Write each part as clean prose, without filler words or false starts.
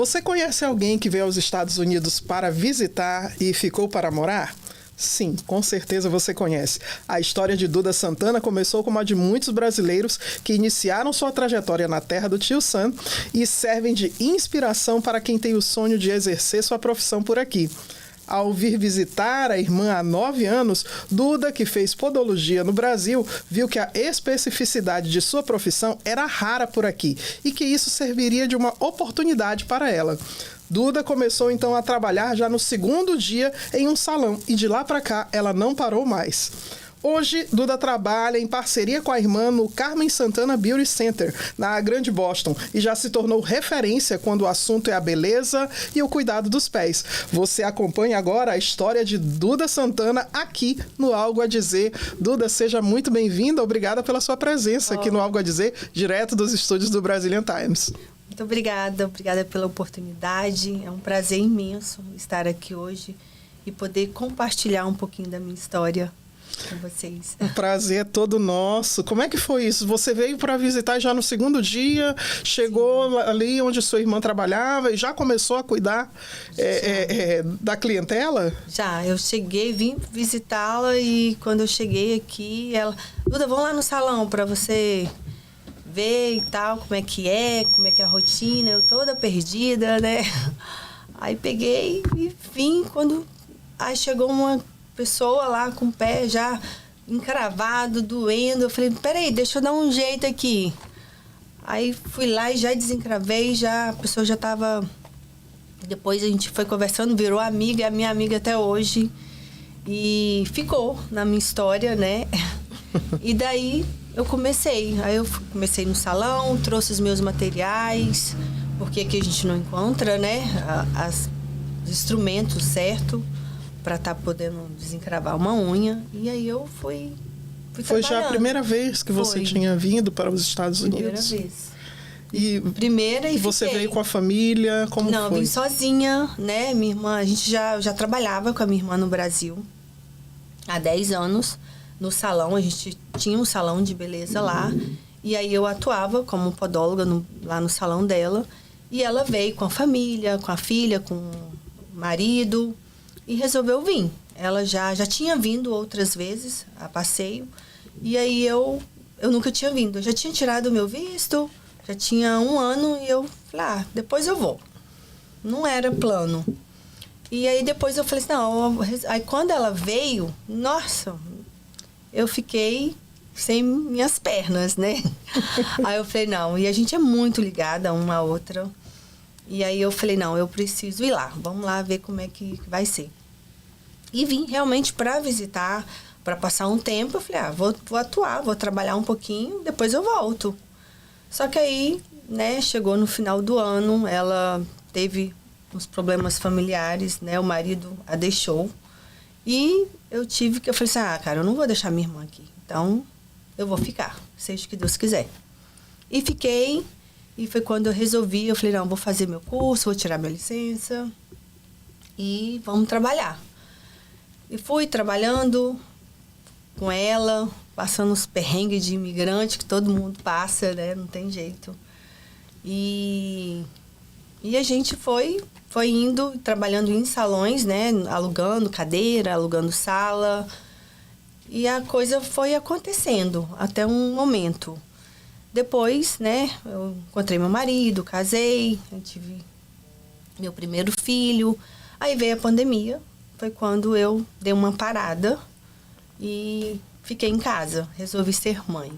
Você conhece alguém que veio aos Estados Unidos para visitar e ficou para morar? Sim, com certeza você conhece. A história de Duda Santana começou como a de muitos brasileiros que iniciaram sua trajetória na terra do Tio Sam e servem de inspiração para quem tem o sonho de exercer sua profissão por aqui. Ao vir visitar a irmã há 9 anos, Duda, que fez podologia no Brasil, viu que a especificidade de sua profissão era rara por aqui e que isso serviria de uma oportunidade para ela. Duda começou então a trabalhar já no 2º dia em um salão e de lá para cá ela não parou mais. Hoje, Duda trabalha em parceria com a irmã no Carmen Santana Beauty Center, na Grande Boston, e já se tornou referência quando o assunto é a beleza e o cuidado dos pés. Você acompanha agora a história de Duda Santana aqui no Algo a Dizer. Duda, seja muito bem-vinda, obrigada pela sua presença aqui no Algo a Dizer, direto dos estúdios do Brazilian Times. Muito obrigada pela oportunidade. É um prazer imenso estar aqui hoje e poder compartilhar um pouquinho da minha história com vocês. O prazer é todo nosso. Como é que foi isso? Você veio para visitar já no 2º dia, chegou Sim. ali onde sua irmã trabalhava e já começou a cuidar da clientela? Já, eu cheguei, vim visitá-la e quando eu cheguei aqui, ela... Duda, vamos lá no salão para você ver e tal, como é a rotina, eu toda perdida, né? Aí peguei e vim quando... Aí chegou uma pessoa lá com o pé já encravado, doendo. Eu falei, peraí, deixa eu dar um jeito aqui. Aí fui lá e já desencravei, a pessoa já tava... Depois a gente foi conversando, virou amiga, é a minha amiga até hoje. E ficou na minha história, né? E daí eu comecei. Aí eu comecei no salão, trouxe os meus materiais, porque aqui a gente não encontra, né? Os instrumentos certos para estar podendo desencravar uma unha. E aí eu fui Foi já a primeira vez que você tinha vindo para os Estados Unidos? Primeira vez. Primeira e você fiquei. Veio com a família? Como Não, foi? Eu vim sozinha, né? Minha irmã, a gente já trabalhava com a minha irmã no Brasil há 10 anos no salão. A gente tinha um salão de beleza lá. E aí eu atuava como podóloga lá no salão dela. E ela veio com a família, com a filha, com o marido. E resolveu vir. Ela já tinha vindo outras vezes a passeio. E aí eu nunca tinha vindo. Eu já tinha tirado o meu visto, já tinha 1 ano e eu falei, depois eu vou. Não era plano. E aí depois eu falei assim, não. Aí quando ela veio, nossa, eu fiquei sem minhas pernas, né? Aí eu falei, não. E a gente é muito ligada uma à outra. E aí eu falei, não, eu preciso ir lá. Vamos lá ver como é que vai ser. E vim realmente para visitar, para passar um tempo. Eu falei, vou atuar, vou trabalhar um pouquinho, depois eu volto. Só que aí, né, chegou no final do ano, ela teve uns problemas familiares, né? O marido a deixou. E eu falei assim, cara, eu não vou deixar minha irmã aqui. Então, eu vou ficar, seja o que Deus quiser. E fiquei... E foi quando eu resolvi, eu falei, não, vou fazer meu curso, vou tirar minha licença e vamos trabalhar. E fui trabalhando com ela, passando os perrengues de imigrante que todo mundo passa, né? Não tem jeito. E a gente foi indo, trabalhando em salões, né? Alugando cadeira, alugando sala. E a coisa foi acontecendo até um momento. Depois, né, eu encontrei meu marido, casei, eu tive meu primeiro filho. Aí veio a pandemia, foi quando eu dei uma parada e fiquei em casa, resolvi ser mãe,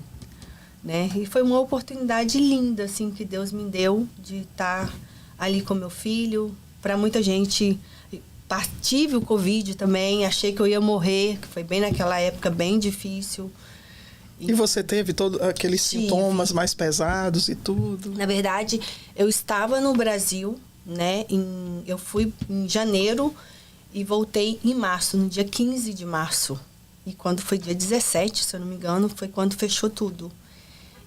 né? E foi uma oportunidade linda, assim, que Deus me deu de estar ali com meu filho. Para muita gente, tive o Covid também, achei que eu ia morrer, que foi bem naquela época, bem difícil. E você teve todos aqueles sintomas mais pesados e tudo? Na verdade, eu estava no Brasil, né? Eu fui em janeiro e voltei em março, no dia 15 de março. E quando foi dia 17, se eu não me engano, foi quando fechou tudo.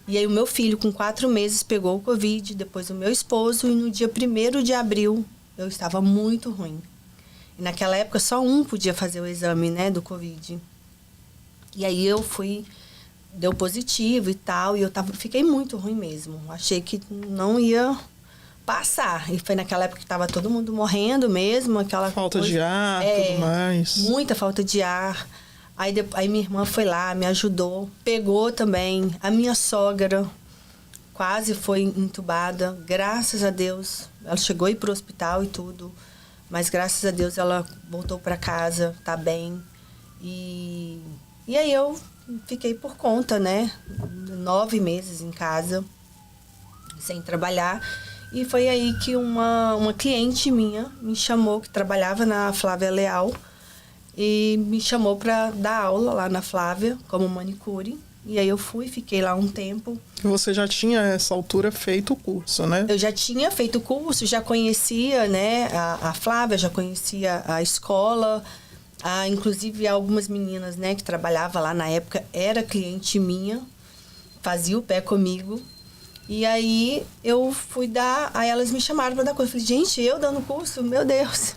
E aí o meu filho, com 4 meses, pegou o Covid, depois o meu esposo, e no dia 1º de abril, eu estava muito ruim. E naquela época, só um podia fazer o exame, né, do Covid. E aí eu fui... Deu positivo e tal, e fiquei muito ruim mesmo. Achei que não ia passar. E foi naquela época que estava todo mundo morrendo mesmo, aquela falta de ar, tudo mais. Muita falta de ar. Aí minha irmã foi lá, me ajudou, pegou também. A minha sogra quase foi entubada, graças a Deus. Ela chegou a ir pro hospital e tudo, mas graças a Deus ela voltou para casa, tá bem. E aí eu fiquei por conta, né? 9 meses em casa, sem trabalhar. E foi aí que uma cliente minha me chamou, que trabalhava na Flávia Leal, e me chamou para dar aula lá na Flávia, como manicure. E aí eu fui, fiquei lá um tempo. E você já tinha, a essa altura, feito o curso, né? Eu já tinha feito o curso, já conhecia, né, a Flávia, já conhecia a escola. Inclusive, algumas meninas, né, que trabalhavam lá na época, era cliente minha, fazia o pé comigo. E aí eu fui dar, aí elas me chamaram para dar curso. Eu falei, gente, eu dando curso? Meu Deus!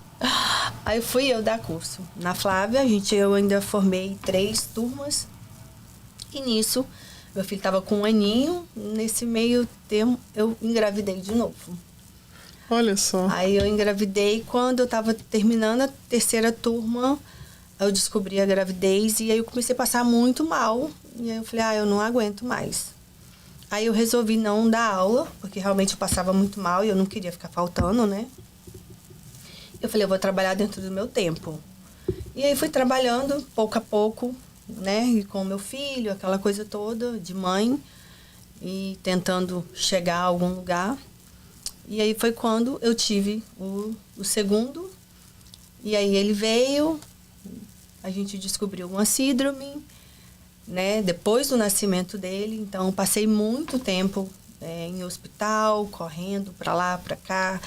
Aí fui eu dar curso. Na Flávia, eu ainda formei 3 turmas. E nisso, meu filho estava com 1 aninho. Nesse meio tempo, eu engravidei de novo. Olha só. Aí eu engravidei. Quando eu estava terminando a 3ª turma, eu descobri a gravidez. E aí eu comecei a passar muito mal. E aí eu falei, eu não aguento mais. Aí eu resolvi não dar aula, porque realmente eu passava muito mal e eu não queria ficar faltando, né? Eu falei, eu vou trabalhar dentro do meu tempo. E aí fui trabalhando pouco a pouco, né? E com o meu filho, aquela coisa toda de mãe. E tentando chegar a algum lugar. E aí foi quando eu tive o segundo. E aí ele veio, a gente descobriu uma síndrome, né? Depois do nascimento dele. Então, passei muito tempo em hospital, correndo para lá, para cá.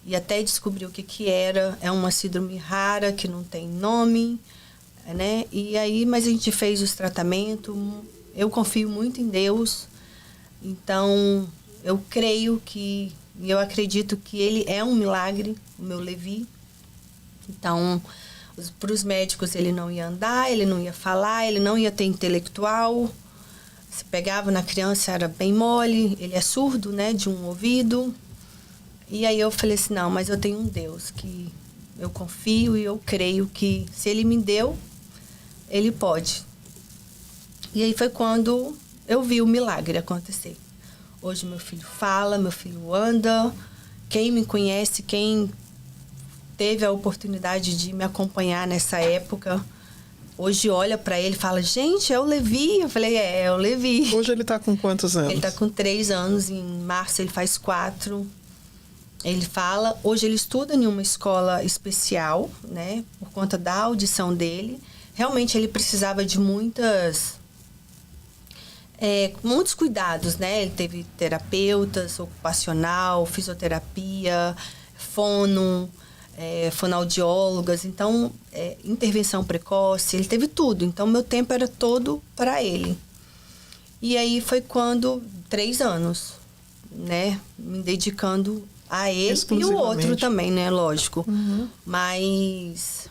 E até descobrir o que era. É uma síndrome rara, que não tem nome, né? E aí, mas a gente fez os tratamentos. Eu confio muito em Deus. Então, eu creio que... E eu acredito que ele é um milagre, o meu Levi. Então, para os médicos, ele não ia andar, ele não ia falar, ele não ia ter intelectual. Se pegava na criança, era bem mole. Ele é surdo, né, de um ouvido. E aí eu falei assim, não, mas eu tenho um Deus que eu confio e eu creio que se ele me deu, ele pode. E aí foi quando eu vi o milagre acontecer. Hoje meu filho fala, meu filho anda. Quem me conhece, quem teve a oportunidade de me acompanhar nessa época, hoje olha para ele e fala, gente, é o Levi. Eu falei, é o Levi. Hoje ele tá com quantos anos? Ele tá com 3 anos, em março ele faz 4. Ele fala, hoje ele estuda em uma escola especial, né, por conta da audição dele. Realmente ele precisava de muitos cuidados, né? Ele teve terapeutas, ocupacional, fisioterapia, fonoaudiólogas, então, intervenção precoce, ele teve tudo. Então, meu tempo era todo para ele. E aí foi quando, 3 anos, né? Me dedicando a ele e o outro também, né? Lógico. Uhum. Mas...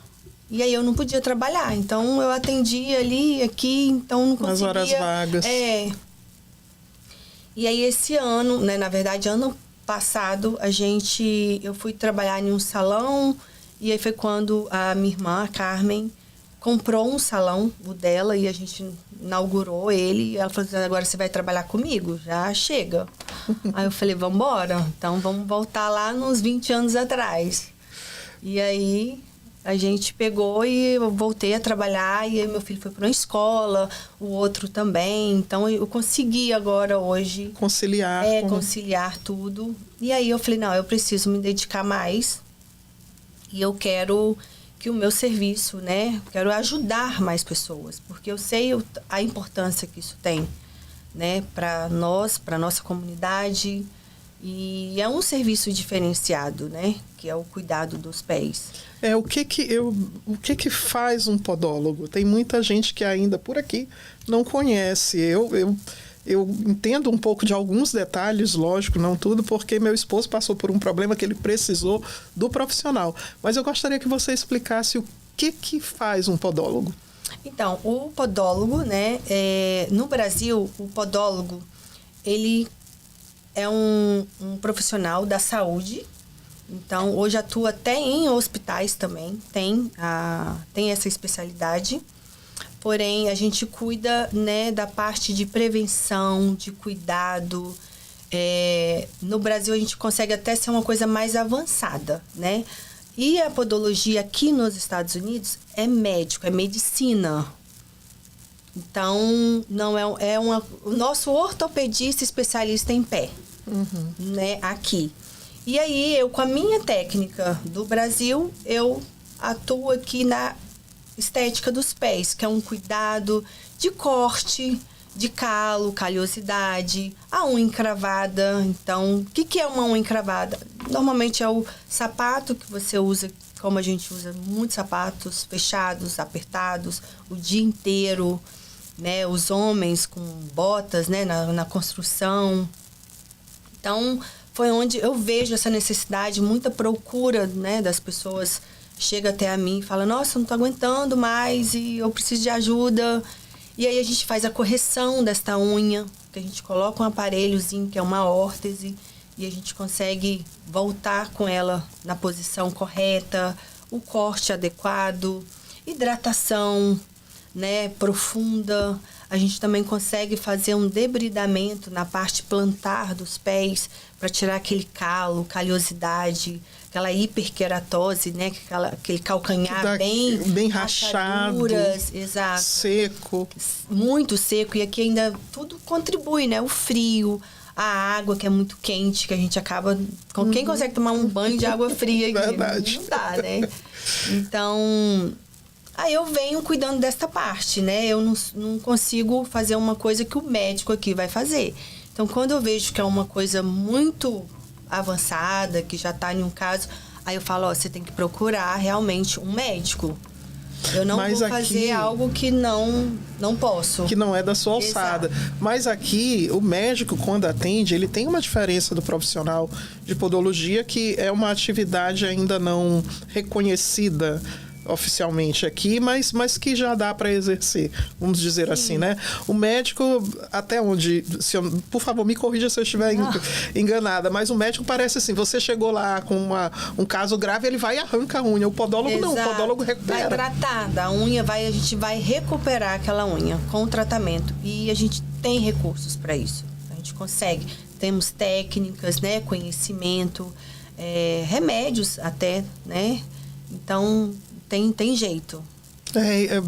E aí eu não podia trabalhar, então eu atendia ali, aqui, então não conseguia... Nas horas vagas. E aí esse ano, né, na verdade, ano passado, eu fui trabalhar em um salão, e aí foi quando a minha irmã, a Carmen, comprou um salão, o dela, e a gente inaugurou ele, e ela falou assim, agora você vai trabalhar comigo? Já chega. Aí eu falei, vamos embora, então vamos voltar lá nos 20 anos atrás. E aí... A gente pegou e eu voltei a trabalhar, e aí meu filho foi para uma escola, o outro também. Então, eu consegui agora, hoje... Conciliar. Conciliar tudo. E aí eu falei, não, eu preciso me dedicar mais. E eu quero que o meu serviço, né? Quero ajudar mais pessoas. Porque eu sei a importância que isso tem, né? Para nós, para nossa comunidade. E é um serviço diferenciado, né? Que é o cuidado dos pés. O que faz um podólogo? Tem muita gente que ainda por aqui não conhece. Eu entendo um pouco de alguns detalhes, lógico, não tudo, porque meu esposo passou por um problema que ele precisou do profissional. Mas eu gostaria que você explicasse o que faz um podólogo. Então, o podólogo, né? No Brasil, o podólogo, ele é um profissional da saúde. Então, hoje atua até em hospitais também, tem essa especialidade. Porém, a gente cuida, né, da parte de prevenção, de cuidado. No Brasil, a gente consegue até ser uma coisa mais avançada, né? E a podologia aqui nos Estados Unidos é médico, é medicina. Então, não o nosso ortopedista especialista em pé, né, aqui. E aí, eu com a minha técnica do Brasil, eu atuo aqui na estética dos pés, que é um cuidado de corte, de calo, calhosidade, a unha encravada. Então, o que é uma unha encravada? Normalmente é o sapato que você usa, como a gente usa muitos sapatos fechados, apertados, o dia inteiro, né? Os homens com botas, né? Na construção. Então, foi onde eu vejo essa necessidade, muita procura, né? Das pessoas chega até a mim e fala, nossa, eu não tô aguentando mais e eu preciso de ajuda. E aí a gente faz a correção desta unha, que a gente coloca um aparelhozinho, que é uma órtese, e a gente consegue voltar com ela na posição correta, o corte adequado, hidratação, né, profunda. A gente também consegue fazer um debridamento na parte plantar dos pés para tirar aquele calo, calhosidade, aquela hiperqueratose, né, aquele calcanhar bem rachado, exato, seco, muito seco. E aqui ainda tudo contribui, né, o frio, a água que é muito quente, que a gente acaba quem consegue tomar um banho de água fria aqui? Verdade. Não dá, né? Então, aí eu venho cuidando desta parte, né? Eu não consigo fazer uma coisa que o médico aqui vai fazer. Então, quando eu vejo que é uma coisa muito avançada, que já está em um caso, aí eu falo, ó, você tem que procurar realmente um médico. Eu não vou fazer algo que não posso. Que não é da sua alçada. Exato. Mas aqui, o médico, quando atende, ele tem uma diferença do profissional de podologia, que é uma atividade ainda não reconhecida oficialmente aqui, mas que já dá para exercer, vamos dizer assim, né? O médico, até onde, por favor, me corrija se eu estiver enganada, mas o médico parece assim, você chegou lá com um caso grave, ele vai e arranca a unha. O podólogo Exato. não, o podólogo recupera. Vai tratar da unha, a gente vai recuperar aquela unha com o tratamento. E a gente tem recursos para isso. A gente consegue. Temos técnicas, né? Conhecimento, remédios até, né? Então, tem jeito.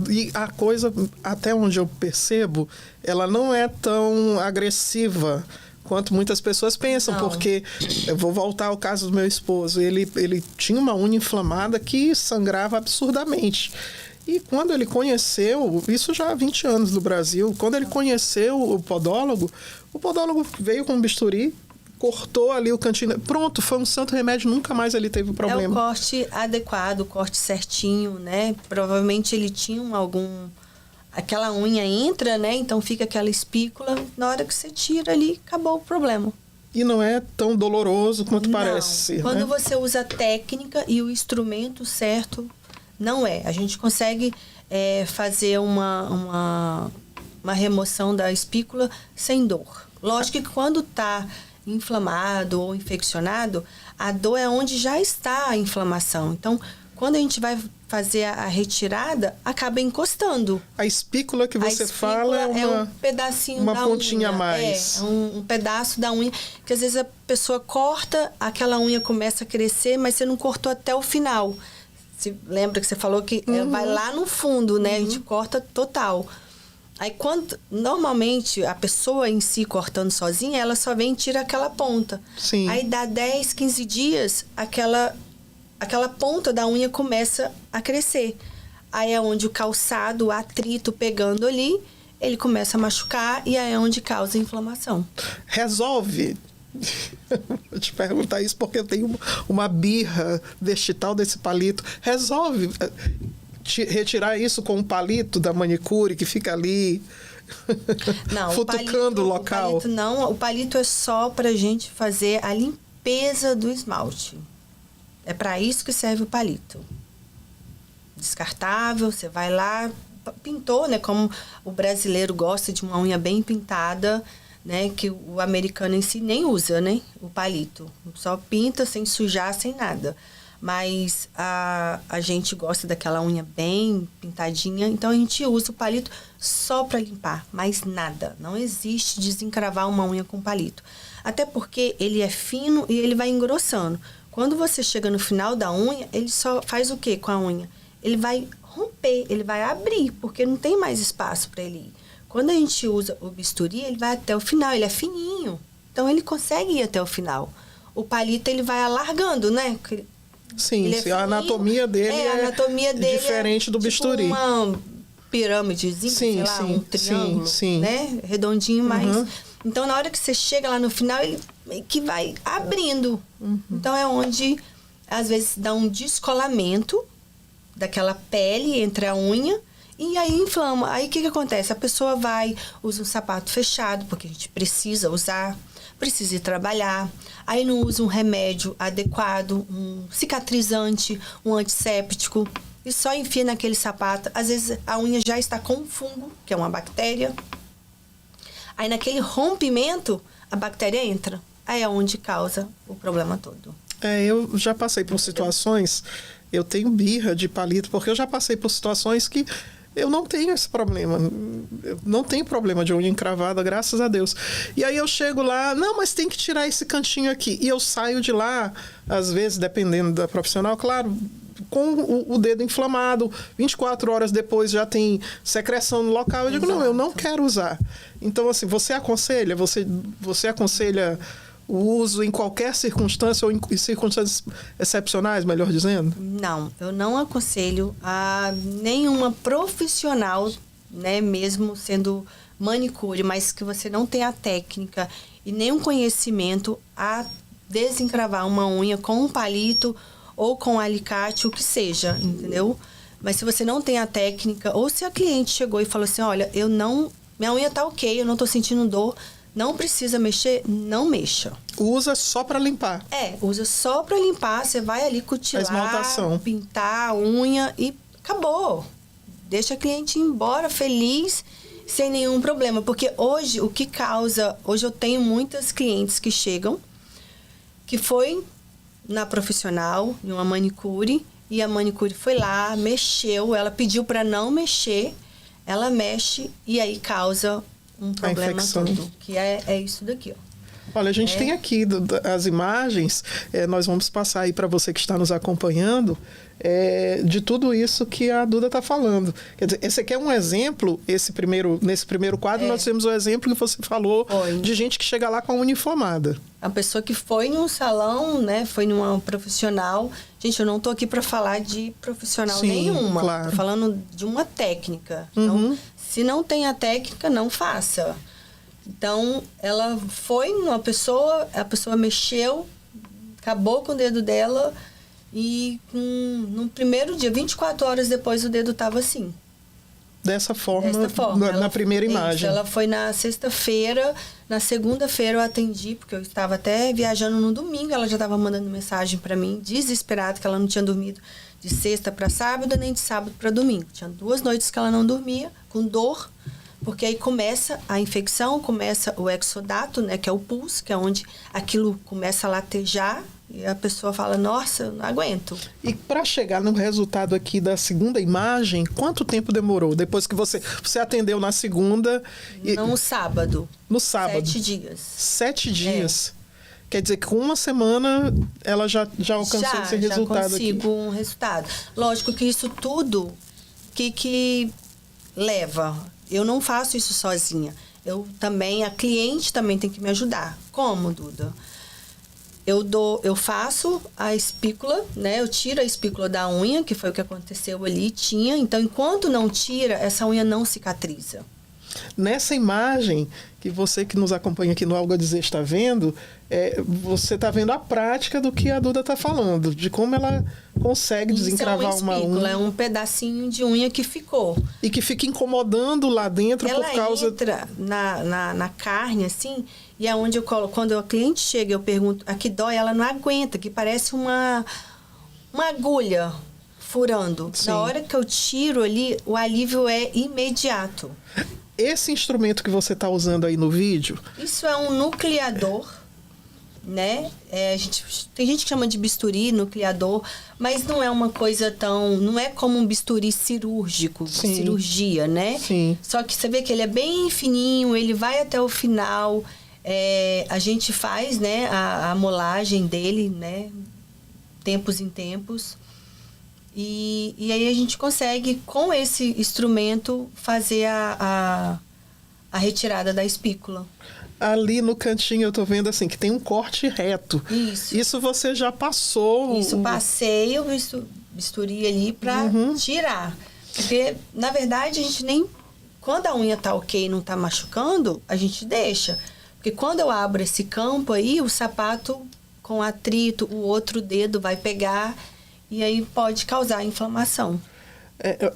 E a coisa, até onde eu percebo, ela não é tão agressiva quanto muitas pessoas pensam, não. Porque eu vou voltar ao caso do meu esposo, ele tinha uma unha inflamada que sangrava absurdamente. E quando ele conheceu, isso já há 20 anos no Brasil, quando ele conheceu o podólogo veio com um bisturi, cortou ali o cantinho. Pronto, foi um santo remédio, nunca mais ele teve problema. É o corte adequado, o corte certinho, né? Provavelmente ele tinha aquela unha entra, né? Então fica aquela espícula. Na hora que você tira ali, acabou o problema. E não é tão doloroso quanto parece ser, quando né? você usa a técnica e o instrumento certo, não é. A gente consegue fazer uma remoção da espícula sem dor. Lógico que quando tá inflamado ou infeccionado, a dor é onde já está a inflamação. Então, quando a gente vai fazer a retirada, acaba encostando. A espícula que você fala é um pedacinho uma da pontinha unha. a mais. Um pedaço da unha, que às vezes a pessoa corta, aquela unha começa a crescer, mas você não cortou até o final. Você lembra que você falou que vai lá no fundo, né? A gente corta total. Aí, normalmente, a pessoa em si cortando sozinha, ela só vem e tira aquela ponta. Sim. Aí, dá 10, 15 dias, aquela ponta da unha começa a crescer. Aí, é onde o calçado, o atrito pegando ali, ele começa a machucar e aí é onde causa inflamação. Resolve? Vou te perguntar isso porque eu tenho uma birra deste tal desse palito. Resolve retirar isso com um palito da manicure que fica ali não, futucando o local? O palito é só pra gente fazer a limpeza do esmalte. É para isso que serve o palito. Descartável, você vai lá, pintou, né? Como o brasileiro gosta de uma unha bem pintada, né? Que o americano em si nem usa, né? O palito. Só pinta sem sujar, sem nada. Mas a gente gosta daquela unha bem pintadinha, então a gente usa o palito só para limpar, mais nada. Não existe desencravar uma unha com palito. Até porque ele é fino e ele vai engrossando. Quando você chega no final da unha, ele só faz o quê com a unha? Ele vai romper, ele vai abrir, porque não tem mais espaço para ele ir. Quando a gente usa o bisturi, ele vai até o final, ele é fininho. Então ele consegue ir até o final. O palito ele vai alargando, né? Sim, a anatomia dele é diferente do bisturi. Tipo uma pirâmidezinha, sei lá, um triângulo, né? Redondinho, mas... Então, na hora que você chega lá no final, ele que vai abrindo. Então, é onde, às vezes, dá um descolamento daquela pele entre a unha e aí inflama. Aí, o que acontece? A pessoa usa um sapato fechado, porque a gente precisa usar, precisa ir trabalhar. Aí, não usa um remédio adequado, um cicatrizante, um antisséptico. E só enfia naquele sapato. Às vezes, a unha já está com um fungo, que é uma bactéria. Aí, naquele rompimento, a bactéria entra. Aí é onde causa o problema todo. Eu já passei por situações... Eu tenho birra de palito, porque eu já passei por situações que eu não tenho esse problema. Eu não tenho problema de unha encravada, graças a Deus. E aí eu chego lá, não, mas tem que tirar esse cantinho aqui. E eu saio de lá, às vezes, dependendo da profissional, claro... com o dedo inflamado, 24 horas depois já tem secreção no local. Eu digo, não, eu não quero usar. Então, assim, você aconselha o uso em qualquer circunstância ou em circunstâncias excepcionais, melhor dizendo? Não, eu não aconselho a nenhuma profissional, né, mesmo sendo manicure, mas que você não tenha a técnica e nenhum conhecimento a desencravar uma unha com um palito ou com um alicate, o que seja, entendeu? Mas se você não tem a técnica, ou se a cliente chegou e falou assim, olha, minha unha tá ok, eu não tô sentindo dor, não precisa mexer, não mexa. Usa só para limpar. Usa só para limpar, você vai ali cutilar, pintar a unha e acabou. Deixa a cliente ir embora feliz, sem nenhum problema. Porque hoje, hoje eu tenho muitas clientes que chegam, que foi na profissional, em uma manicure, e a manicure foi lá, mexeu, ela pediu para não mexer, ela mexe e aí causa um problema todo, que é isso daqui, ó. Olha, a gente tem aqui as imagens, nós vamos passar aí para você que está nos acompanhando, de tudo isso que a Duda está falando. Quer dizer, esse aqui é um exemplo, nesse primeiro quadro nós temos o exemplo que você falou de gente que chega lá com a unha inflamada. A pessoa que foi num salão, né, foi numa profissional. Gente, eu não tô aqui para falar de profissional nenhuma. Claro. Tô falando de uma técnica. Então, se não tem a técnica, não faça. Então, ela foi numa pessoa, a pessoa mexeu, acabou com o dedo dela e no primeiro dia, 24 horas depois, o dedo estava assim. Dessa forma. Na primeira imagem. Ela foi na sexta-feira, na segunda-feira eu atendi, porque eu estava até viajando no domingo, ela já estava mandando mensagem para mim, desesperada, que ela não tinha dormido de sexta para sábado, nem de sábado para domingo. Tinha 2 noites que ela não dormia, com dor, porque aí começa a infecção, começa o exudato, né, que é o pus, que é onde aquilo começa a latejar, e a pessoa fala, nossa, eu não aguento. E para chegar no resultado aqui da segunda imagem, quanto tempo demorou? Depois que você atendeu na segunda... No sábado. No sábado. 7 dias. 7 dias. Quer dizer que com uma semana ela já alcançou esse resultado aqui. Já consigo um resultado. Lógico que isso tudo que leva. Eu não faço isso sozinha. A cliente também tem que me ajudar. Como, Duda? Eu faço a espícula, né? Eu tiro a espícula da unha, que foi o que aconteceu ali, Então, enquanto não tira, essa unha não cicatriza. Nessa imagem, que você que nos acompanha aqui no Algo a Dizer está vendo, você está vendo a prática do que a Duda está falando, de como ela consegue desencravar uma unha. É um pedacinho de unha que ficou. E que fica incomodando lá dentro por causa... Ela entra na carne, assim, e é onde eu coloco... Quando a cliente chega, eu pergunto, aqui dói, ela não aguenta, que parece uma agulha furando. Sim. Na hora que eu tiro ali, o alívio é imediato. Esse instrumento que você está usando aí no vídeo... Isso é um nucleador, né? Tem gente que chama de bisturi, nucleador, mas não é uma coisa tão... Não é como um bisturi cirúrgico, Sim. cirurgia, né? Sim. Só que você vê que ele é bem fininho, ele vai até o final. A gente faz, né, a molagem dele, né? Tempos em tempos. E aí a gente consegue, com esse instrumento, fazer a retirada da espícula. Ali no cantinho eu tô vendo assim, que tem um corte reto. Isso você já passou? Isso, passei o bisturi ali para tirar. Porque, na verdade, a gente nem... Quando a unha tá ok, não tá machucando, a gente deixa. Porque quando eu abro esse campo aí, o sapato com atrito, o outro dedo vai pegar e aí pode causar inflamação.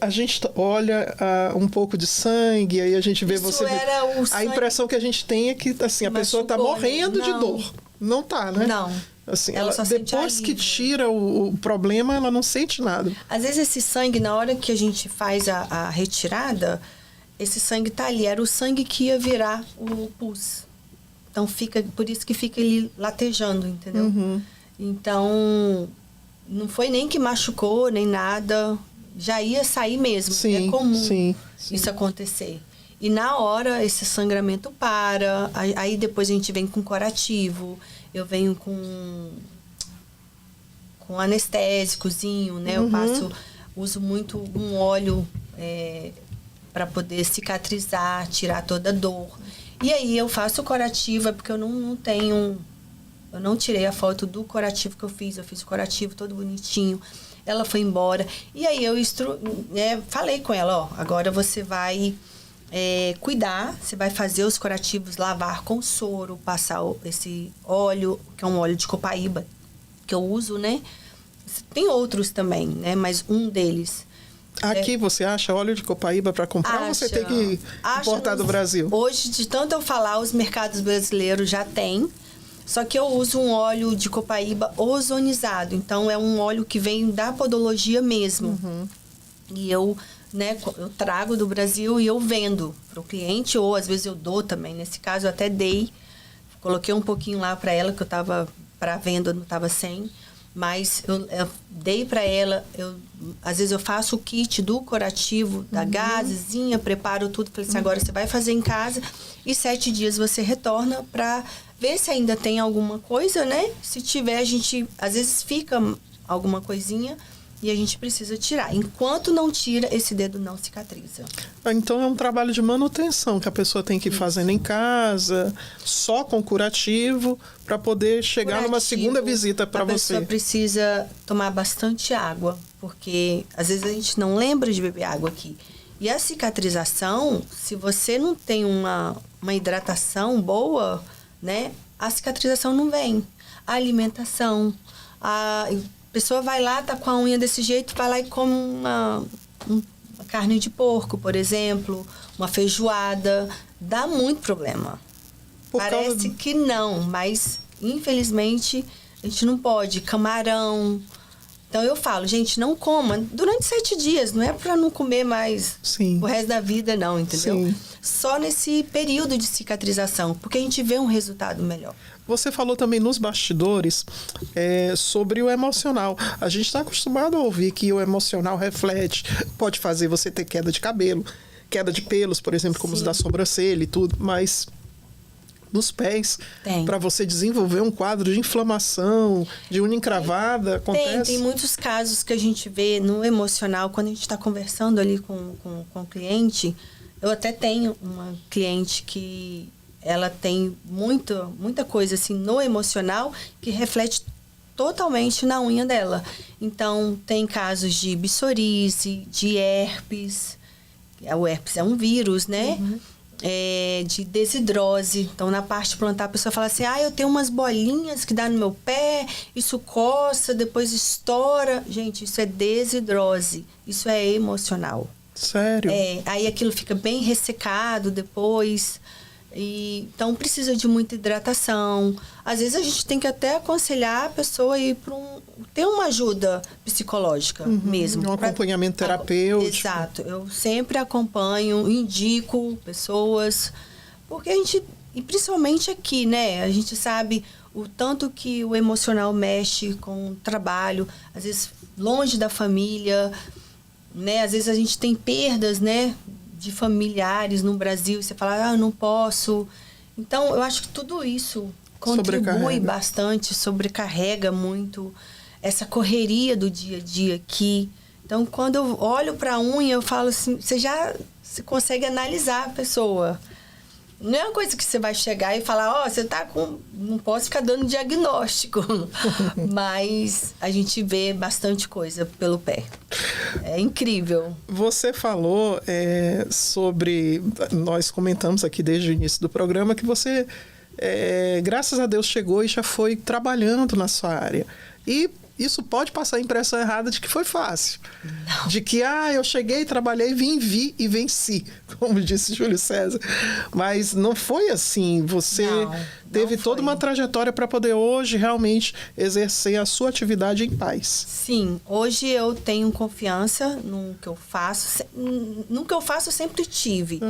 A gente olha um pouco de sangue, aí a gente vê Isso você... era o sangue... A impressão que a gente tem é que assim, a pessoa está morrendo de dor. Não tá, né? Não. Assim, ela só sente depois que tira o problema, ela não sente nada. Às vezes esse sangue, na hora que a gente faz a retirada, esse sangue tá ali. Era o sangue que ia virar o pus. Então, por isso que fica ele latejando, entendeu? Então, não foi nem que machucou, nem nada. Já ia sair mesmo. Sim, é comum sim. isso acontecer. E na hora, esse sangramento para. Aí depois a gente vem com curativo. Eu venho com anestésicozinho, né? Eu uso muito um óleo para poder cicatrizar, tirar toda a dor. E aí eu faço o curativo, é porque eu não tenho... Eu não tirei a foto do curativo que eu fiz o curativo todo bonitinho. Ela foi embora. E aí eu falei com ela, agora você vai cuidar, você vai fazer os curativos, lavar com soro, passar esse óleo, que é um óleo de copaíba, que eu uso, né? Tem outros também, né? Mas um deles... Aqui você acha óleo de copaíba para comprar ou você tem que importar do Brasil? Hoje, de tanto eu falar, os mercados brasileiros já têm. Só que eu uso um óleo de copaíba ozonizado. Então, é um óleo que vem da podologia mesmo. E eu trago do Brasil e eu vendo para o cliente. Ou, às vezes, eu dou também. Nesse caso, eu até dei. Coloquei um pouquinho lá para ela, que eu estava para venda, eu não estava sem. Mas eu dei para ela. Às vezes, eu faço o kit do curativo, da gazezinha, preparo tudo. Falei assim, agora você vai fazer em casa. E 7 dias você retorna para... ver se ainda tem alguma coisa, né? Se tiver, a gente... Às vezes fica alguma coisinha e a gente precisa tirar. Enquanto não tira, esse dedo não cicatriza. Então, é um trabalho de manutenção que a pessoa tem que ir fazendo em casa, só com curativo, para poder chegar numa segunda visita para você. A pessoa precisa tomar bastante água, porque às vezes a gente não lembra de beber água aqui. E a cicatrização, se você não tem uma hidratação boa... né? A cicatrização não vem. A alimentação. A pessoa vai lá, tá com a unha desse jeito, vai lá e come uma carne de porco, por exemplo, uma feijoada. Dá muito problema. Parece que não, mas infelizmente a gente não pode. Camarão. Então eu falo, gente, não coma durante 7 dias, não é para não comer mais o resto da vida, não, entendeu? Sim. Só nesse período de cicatrização, porque a gente vê um resultado melhor. Você falou também nos bastidores sobre o emocional. A gente está acostumado a ouvir que o emocional reflete, pode fazer você ter queda de cabelo, queda de pelos, por exemplo, como os da sobrancelha e tudo, mas... nos pés, para você desenvolver um quadro de inflamação, de unha encravada, acontece? Tem muitos casos que a gente vê no emocional, quando a gente está conversando ali com o cliente. Eu até tenho uma cliente que ela tem muita coisa assim no emocional que reflete totalmente na unha dela. Então, tem casos de psoríase, de herpes. O herpes é um vírus, né? De desidrose. Então, na parte plantar, a pessoa fala assim, eu tenho umas bolinhas que dá no meu pé, isso coça, depois estoura. Gente, isso é desidrose. Isso é emocional. Sério? Aí aquilo fica bem ressecado depois. Então precisa de muita hidratação. Às vezes a gente tem que até aconselhar a pessoa a ir para ter uma ajuda psicológica mesmo. Um acompanhamento terapêutico. Exato. Eu sempre acompanho, indico pessoas, porque a gente, e principalmente aqui, né? A gente sabe o tanto que o emocional mexe com o trabalho, às vezes longe da família, né? Às vezes a gente tem perdas, né, de familiares no Brasil, e você fala, eu não posso. Então, eu acho que tudo isso contribui bastante, sobrecarrega muito essa correria do dia a dia aqui. Então, quando eu olho para a unha, eu falo assim, você consegue analisar a pessoa. Não é uma coisa que você vai chegar e falar, você tá com... Não posso ficar dando diagnóstico. Mas a gente vê bastante coisa pelo pé. É incrível. Você falou sobre... Nós comentamos aqui desde o início do programa que você, graças a Deus, chegou e já foi trabalhando na sua área. E isso pode passar a impressão errada de que foi fácil. Não. De que, eu cheguei, trabalhei, vi e venci, como disse Júlio César. Mas não foi assim. Você teve toda uma trajetória para poder hoje realmente exercer a sua atividade em paz. Sim, hoje eu tenho confiança no que eu faço. No que eu faço eu sempre tive.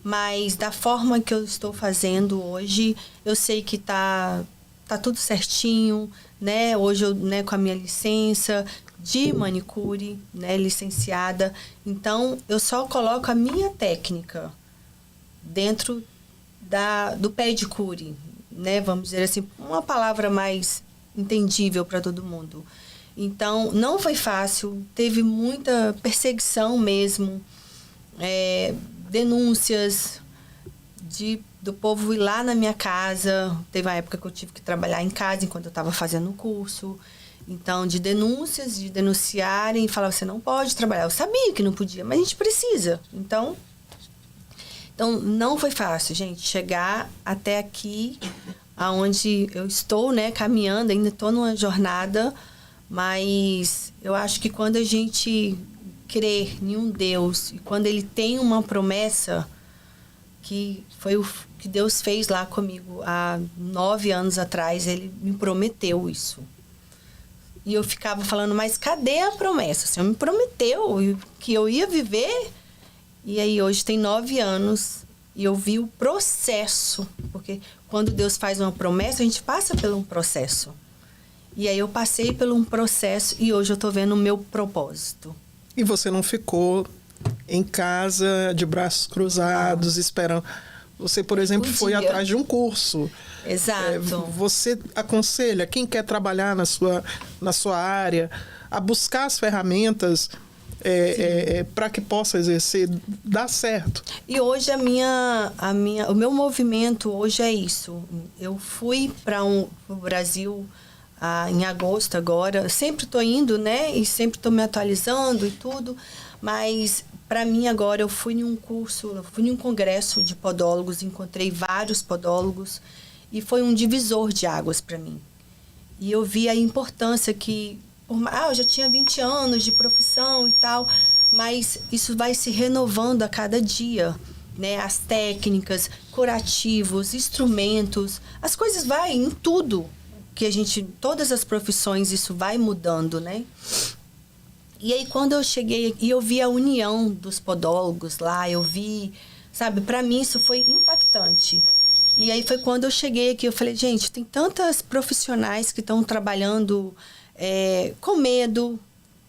Mas da forma que eu estou fazendo hoje, eu sei que tá tudo certinho, né? Hoje eu, né, com a minha licença de manicure, né, licenciada. Então, eu só coloco a minha técnica dentro do pedicure, né? Vamos dizer assim, uma palavra mais entendível para todo mundo. Então, não foi fácil, teve muita perseguição mesmo, denúncias do povo ir lá na minha casa. Teve uma época que eu tive que trabalhar em casa enquanto eu estava fazendo o curso. Então, de denúncias, de denunciarem e falar, você não pode trabalhar. Eu sabia que não podia, mas a gente precisa. Então não foi fácil, gente, chegar até aqui, aonde eu estou, né, caminhando, ainda estou numa jornada, mas eu acho que quando a gente crê em um Deus, e quando Ele tem uma promessa, que foi o que Deus fez lá comigo há 9 anos atrás, Ele me prometeu isso. E eu ficava falando, mas cadê a promessa? O Senhor me prometeu que eu ia viver. E aí hoje tem 9 anos e eu vi o processo. Porque quando Deus faz uma promessa, a gente passa por um processo. E aí eu passei por um processo e hoje eu tô vendo o meu propósito. E você não ficou em casa de braços cruzados, esperando. Você, por exemplo, foi atrás de um curso. Exato. Você aconselha quem quer trabalhar na sua área a buscar as ferramentas para que possa exercer, dar certo. E hoje o meu movimento hoje é isso. Eu fui para o Brasil em agosto agora. Sempre estou indo, né? E sempre estou me atualizando e tudo. Mas para mim agora eu fui em um congresso de podólogos, encontrei vários podólogos e foi um divisor de águas para mim. E eu vi a importância que, eu já tinha 20 anos de profissão e tal, mas isso vai se renovando a cada dia, né? As técnicas, curativos, instrumentos, as coisas vai em tudo que todas as profissões, isso vai mudando, né? E aí, quando eu cheguei e eu vi a união dos podólogos lá, eu vi, sabe, para mim isso foi impactante. E aí foi quando eu cheguei aqui, eu falei, gente, tem tantas profissionais que estão trabalhando com medo,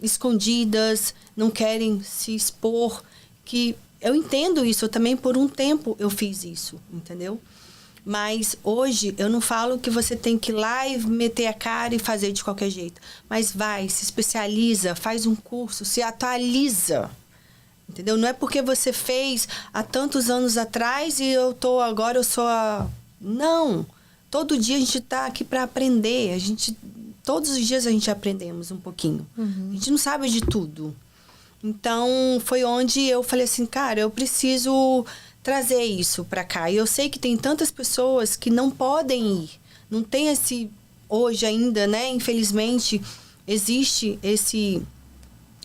escondidas, não querem se expor, que eu entendo isso, eu também por um tempo eu fiz isso, entendeu? Mas hoje eu não falo que você tem que ir lá e meter a cara e fazer de qualquer jeito. Mas vai, se especializa, faz um curso, se atualiza. Entendeu? Não é porque você fez há tantos anos atrás e agora eu sou a... Não! Todo dia a gente está aqui para aprender. Todos os dias a gente aprendemos um pouquinho. A gente não sabe de tudo. Então, foi onde eu falei assim, cara, eu preciso trazer isso para cá. E eu sei que tem tantas pessoas que não podem ir. Não tem hoje ainda, né? Infelizmente, existe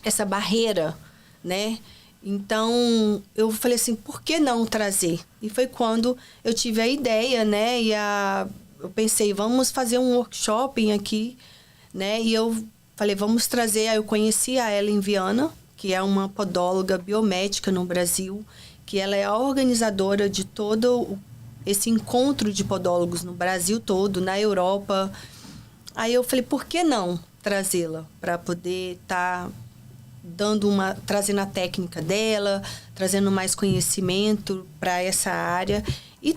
essa barreira, né? Então, eu falei assim, por que não trazer? E foi quando eu tive a ideia, né? Eu pensei, vamos fazer um workshop aqui, né? E eu falei, vamos trazer... Aí eu conheci a Ellen Viana, que é uma podóloga biomédica no Brasil, que ela é a organizadora de todo esse encontro de podólogos no Brasil todo, na Europa. Aí eu falei, por que não trazê-la para poder estar trazendo a técnica dela, trazendo mais conhecimento para essa área e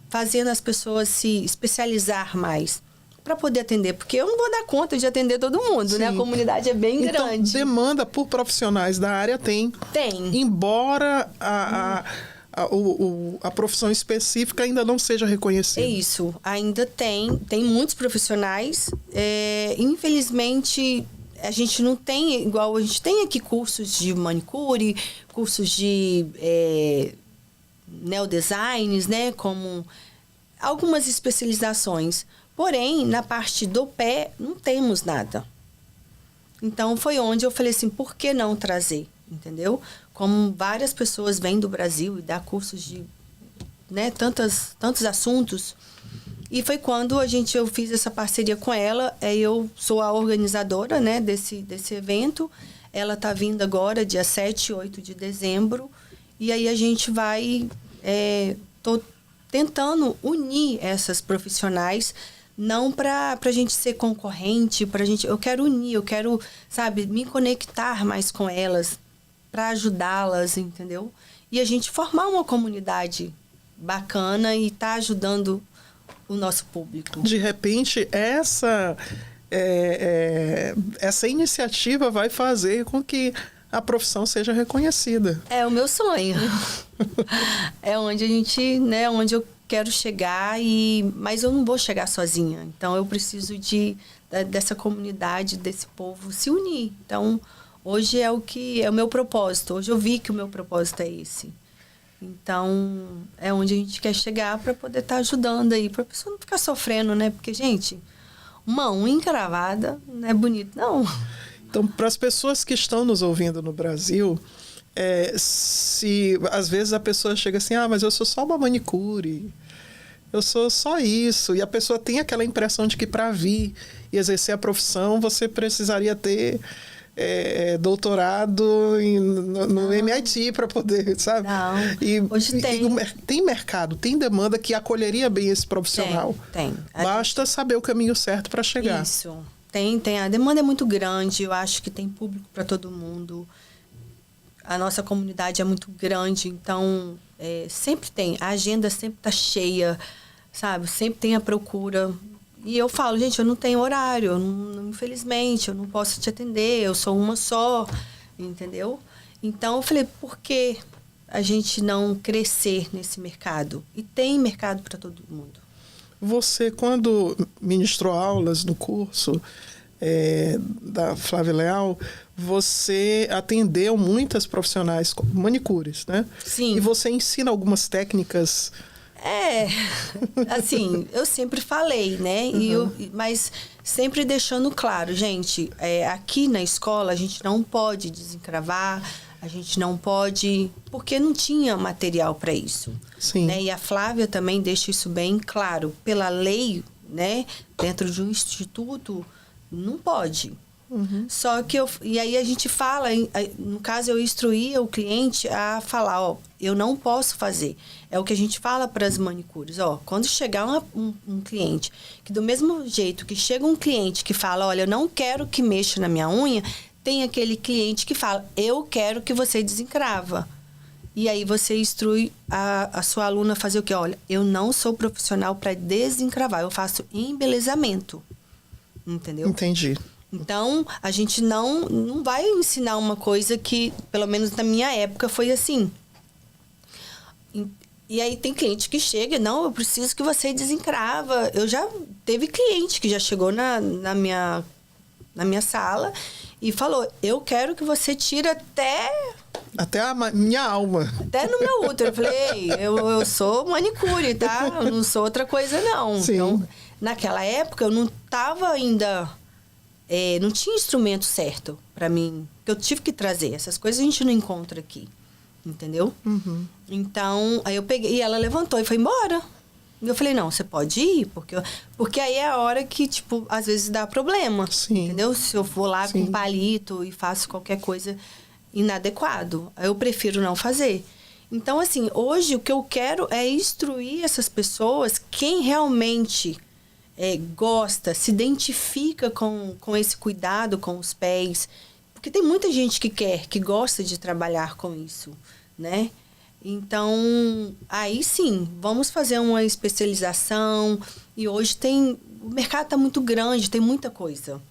fazendo as pessoas se especializar mais para poder atender, porque eu não vou dar conta de atender todo mundo, Sim. né? A comunidade é bem então, grande. Demanda por profissionais da área tem. Embora a profissão específica ainda não seja reconhecida. É isso, ainda tem muitos profissionais. Infelizmente, a gente não tem, igual a gente tem aqui cursos de manicure, cursos de neodesigns, né? Como algumas especializações. Porém, na parte do pé, não temos nada. Então, foi onde eu falei assim, por que não trazer? Entendeu? Como várias pessoas vêm do Brasil e dá cursos de, né, tantos assuntos. E foi quando eu fiz essa parceria com ela. Eu sou a organizadora, né, desse evento. Ela está vindo agora, dia 7 e 8 de dezembro. E aí a gente vai... Tô tentando unir essas profissionais, não para a gente ser concorrente, eu quero unir, eu quero, sabe, me conectar mais com elas, para ajudá-las, entendeu? E a gente formar uma comunidade bacana e tá ajudando o nosso público. De repente, essa iniciativa vai fazer com que a profissão seja reconhecida. É o meu sonho. É onde a gente, né, onde eu quero chegar, mas eu não vou chegar sozinha. Então, eu preciso dessa comunidade, desse povo se unir. Então, hoje é o meu propósito. Hoje eu vi que o meu propósito é esse. Então, é onde a gente quer chegar para poder estar ajudando aí, para a pessoa não ficar sofrendo, né? Porque, gente, uma unha encravada não é bonito, não. Então, para as pessoas que estão nos ouvindo no Brasil, se às vezes a pessoa chega assim, mas eu sou só uma manicure, eu sou só isso, e a pessoa tem aquela impressão de que para vir e exercer a profissão você precisaria ter doutorado no MIT para poder, sabe? Não, hoje tem. Tem mercado, tem demanda que acolheria bem esse profissional. Tem. Basta saber o caminho certo para chegar. Isso. Tem. A demanda é muito grande, eu acho que tem público para todo mundo. A nossa comunidade é muito grande, então sempre tem. A agenda sempre está cheia, sabe? Sempre tem a procura. E eu falo, gente, eu não tenho horário, infelizmente, eu não posso te atender, eu sou uma só, entendeu? Então, eu falei, por que a gente não crescer nesse mercado? E tem mercado para todo mundo. Você, quando ministrou aulas no curso da Flávia Leal, você atendeu muitas profissionais manicures, né? Sim. E você ensina algumas técnicas... assim, eu sempre falei, né? Mas sempre deixando claro, gente, aqui na escola a gente não pode desencravar, a gente não pode... Porque não tinha material para isso. Sim. Né? E a Flávia também deixa isso bem claro. Pela lei, né? Dentro de um instituto, não pode. Só que e aí a gente fala, no caso eu instruía o cliente a falar, eu não posso fazer. É o que a gente fala para as manicures, quando chegar um cliente, que do mesmo jeito que chega um cliente que fala, olha, eu não quero que mexa na minha unha, tem aquele cliente que fala, eu quero que você desencrava. E aí você instrui a sua aluna a fazer o quê? Olha, eu não sou profissional para desencravar, eu faço embelezamento. Entendeu? Entendi. Então, a gente não vai ensinar uma coisa que, pelo menos na minha época, foi assim. E aí tem cliente que chega, não, eu preciso que você desencrava. Teve cliente que já chegou na minha sala e falou, eu quero que você tire até a minha alma. Até no meu útero. Eu falei, eu sou manicure, tá? Eu não sou outra coisa, não. Sim. Então, naquela época, eu não estava ainda... não tinha instrumento certo para mim, que eu tive que trazer. Essas coisas a gente não encontra aqui, entendeu? Então, aí eu peguei, e ela levantou e foi embora. E eu falei, não, você pode ir, porque aí é a hora que, tipo, às vezes dá problema, Sim. entendeu? Se eu vou lá com Sim. um palito e faço qualquer coisa inadequado, eu prefiro não fazer. Então, assim, hoje o que eu quero é instruir essas pessoas, quem realmente gosta, se identifica com esse cuidado com os pés, porque tem muita gente que gosta de trabalhar com isso, né? Então, aí sim, vamos fazer uma especialização. E hoje o mercado está muito grande, tem muita coisa.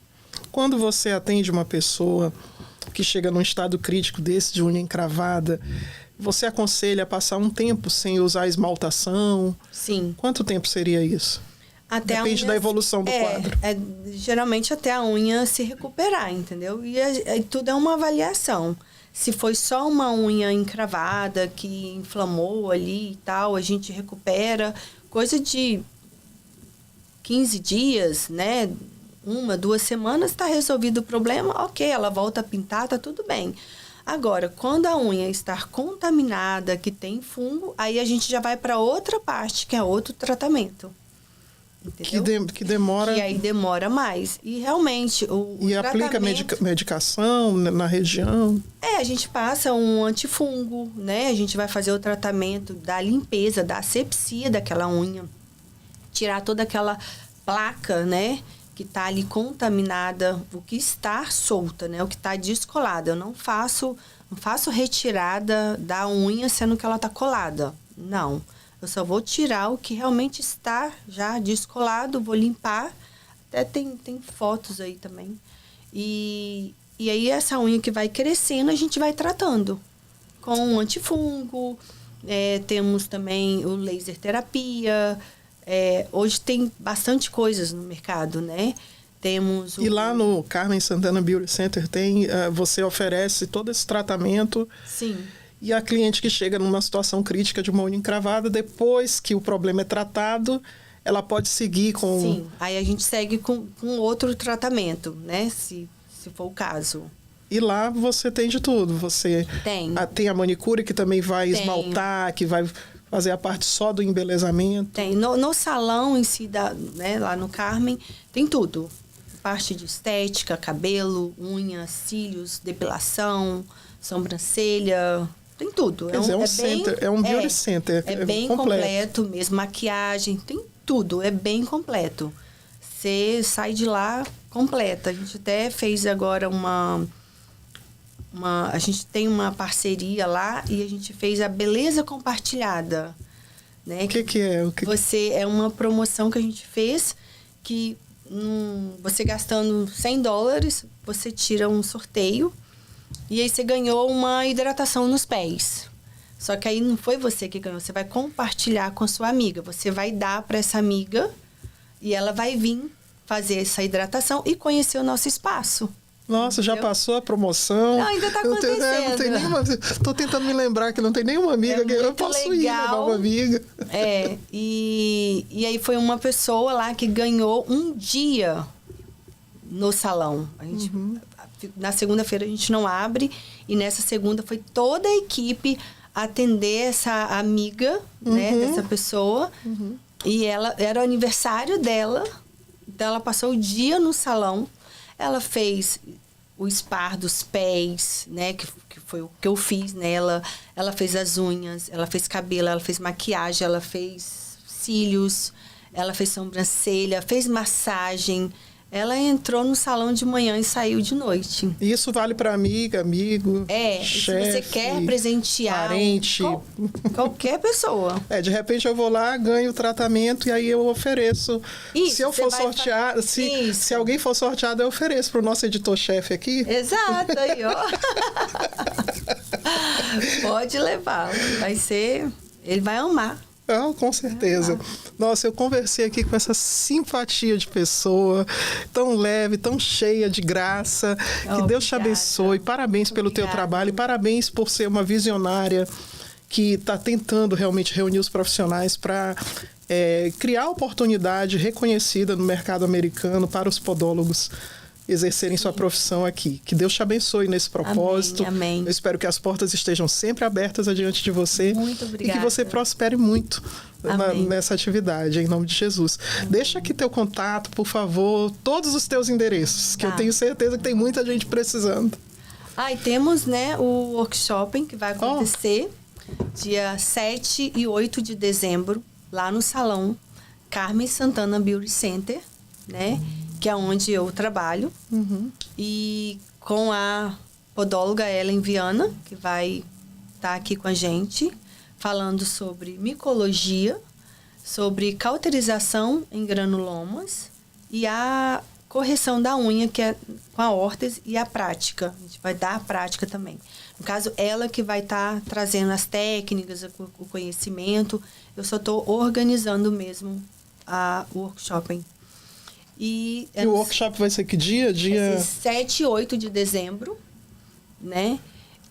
Quando você atende uma pessoa que chega num estado crítico desse, de unha encravada, você aconselha a passar um tempo sem usar esmaltação? Sim. Quanto tempo seria isso? Depende da evolução do quadro. Geralmente até a unha se recuperar, entendeu? E tudo é uma avaliação. Se foi só uma unha encravada que inflamou ali e tal, a gente recupera. Coisa de 15 dias, né? 1, 2 semanas, está resolvido o problema, ok, ela volta a pintar, tá tudo bem. Agora, quando a unha está contaminada, que tem fungo, aí a gente já vai para outra parte, que é outro tratamento. Entendeu? Que demora... Que aí demora mais. E realmente, o aplica tratamento... medicação na região? A gente passa um antifungo, né? A gente vai fazer o tratamento da limpeza, da asepsia daquela unha. Tirar toda aquela placa, né? Que está ali contaminada, o que está solta, né? O que está descolado. Eu não faço retirada da unha sendo que ela está colada. Não. Eu só vou tirar o que realmente está já descolado, vou limpar. Até tem fotos aí também. E aí essa unha que vai crescendo, a gente vai tratando com antifungo. Temos também o laser terapia. Hoje tem bastante coisas no mercado, né? Temos E lá no Carmen Santana Beauty Center você oferece todo esse tratamento. Sim. E a cliente que chega numa situação crítica de uma unha encravada, depois que o problema é tratado, ela pode seguir com... Sim, aí a gente segue com outro tratamento, né? Se for o caso. E lá você tem de tudo. Você tem a manicure que também vai esmaltar, que vai fazer a parte só do embelezamento. Tem. No salão em si, né, lá no Carmen, tem tudo. Parte de estética, cabelo, unhas, cílios, depilação, sobrancelha... Tem tudo. É um beauty center. É bem completo mesmo. Maquiagem, tem tudo. É bem completo. Você sai de lá completa. A gente até fez agora a gente tem uma parceria lá e a gente fez a beleza compartilhada. Né? O que é? É uma promoção que a gente fez que você gastando $100, você tira um sorteio. E aí você ganhou uma hidratação nos pés. Só que aí não foi você que ganhou. Você vai compartilhar com a sua amiga. Você vai dar para essa amiga e ela vai vir fazer essa hidratação e conhecer o nosso espaço. Nossa, já passou a promoção. Não, ainda está acontecendo. Não tem nenhuma... Estou tentando me lembrar que não tem nenhuma amiga que eu posso ir levar uma amiga. E aí foi uma pessoa lá que ganhou um dia no salão. A gente... Na segunda-feira a gente não abre e nessa segunda foi toda a equipe atender essa amiga, né, dessa pessoa. E era o aniversário dela, então ela passou o dia no salão. Ela fez o spa dos pés, né, que foi o que eu fiz nela. Ela fez as unhas, ela fez cabelo, ela fez maquiagem, ela fez cílios, ela fez sobrancelha, fez massagem. Ela entrou no salão de manhã e saiu de noite. Isso vale para amiga, amigo, chefe, se você quer presentear parente, qualquer pessoa. De repente eu vou lá, ganho o tratamento e aí eu ofereço. Isso, se eu for sorteado, se alguém for sorteado, eu ofereço para o nosso editor-chefe aqui. Exato, aí, ó. Pode levar, vai ser... Ele vai amar. Com certeza. Nossa, eu conversei aqui com essa simpatia de pessoa, tão leve, tão cheia de graça. Que Deus te abençoe. Parabéns pelo teu trabalho e parabéns por ser uma visionária que está tentando realmente reunir os profissionais para criar oportunidade reconhecida no mercado americano para os podólogos. exercerem sua profissão aqui. Que Deus te abençoe nesse propósito. Amém. Eu espero que as portas estejam sempre abertas adiante de você. Muito obrigada. E que você prospere muito nessa atividade, em nome de Jesus. Amém. Deixa aqui teu contato, por favor, todos os teus endereços, que eu tenho certeza que tem muita gente precisando. E temos, né, o workshop que vai acontecer dia 7 e 8 de dezembro, lá no Salão Carmen Santana Beauty Center, né? Que é onde eu trabalho. E com a podóloga Ellen Viana, que vai estar aqui com a gente, falando sobre micologia, sobre cauterização em granulomas e a correção da unha, que é com a órtese, e a prática. A gente vai dar a prática também. No caso, ela que vai estar trazendo as técnicas, o conhecimento. Eu só estou organizando mesmo o workshop. E o workshop vai ser que dia? Dia 7 e 8 de dezembro, né?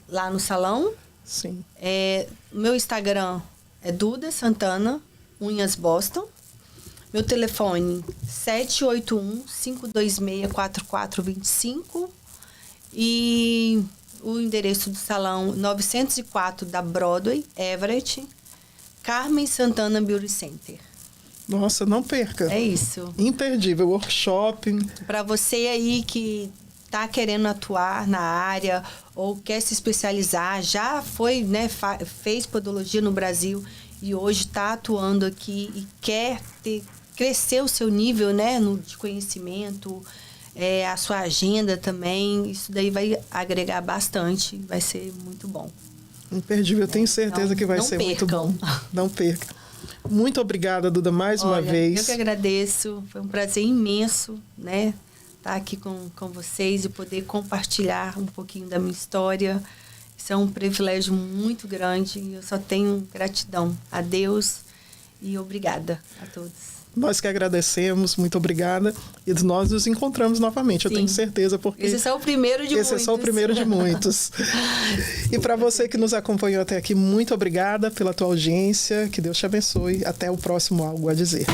Lá no salão. Sim. Meu Instagram é Duda Santana Unhas Boston. Meu telefone 781-526-4425. E o endereço do salão 904 da Broadway, Everett, Carmen Santana Beauty Center. Nossa, não perca. É isso. Imperdível, workshop. Para você aí que está querendo atuar na área ou quer se especializar, já foi, né, fez podologia no Brasil e hoje está atuando aqui e quer crescer o seu nível, né, de conhecimento, a sua agenda também, isso daí vai agregar bastante, vai ser muito bom. Imperdível, eu tenho certeza que vai ser muito bom. Não perca. Muito obrigada, Duda, mais uma vez. Eu que agradeço, foi um prazer imenso, né, estar aqui com vocês e poder compartilhar um pouquinho da minha história. Isso é um privilégio muito grande e eu só tenho gratidão a Deus e obrigada a todos. Nós que agradecemos, muito obrigada. E nós nos encontramos novamente, Sim. Eu tenho certeza, porque... Esse é só o primeiro de muitos. Esse é só o primeiro de muitos. E para você que nos acompanhou até aqui, muito obrigada pela tua audiência. Que Deus te abençoe. Até o próximo Algo a Dizer.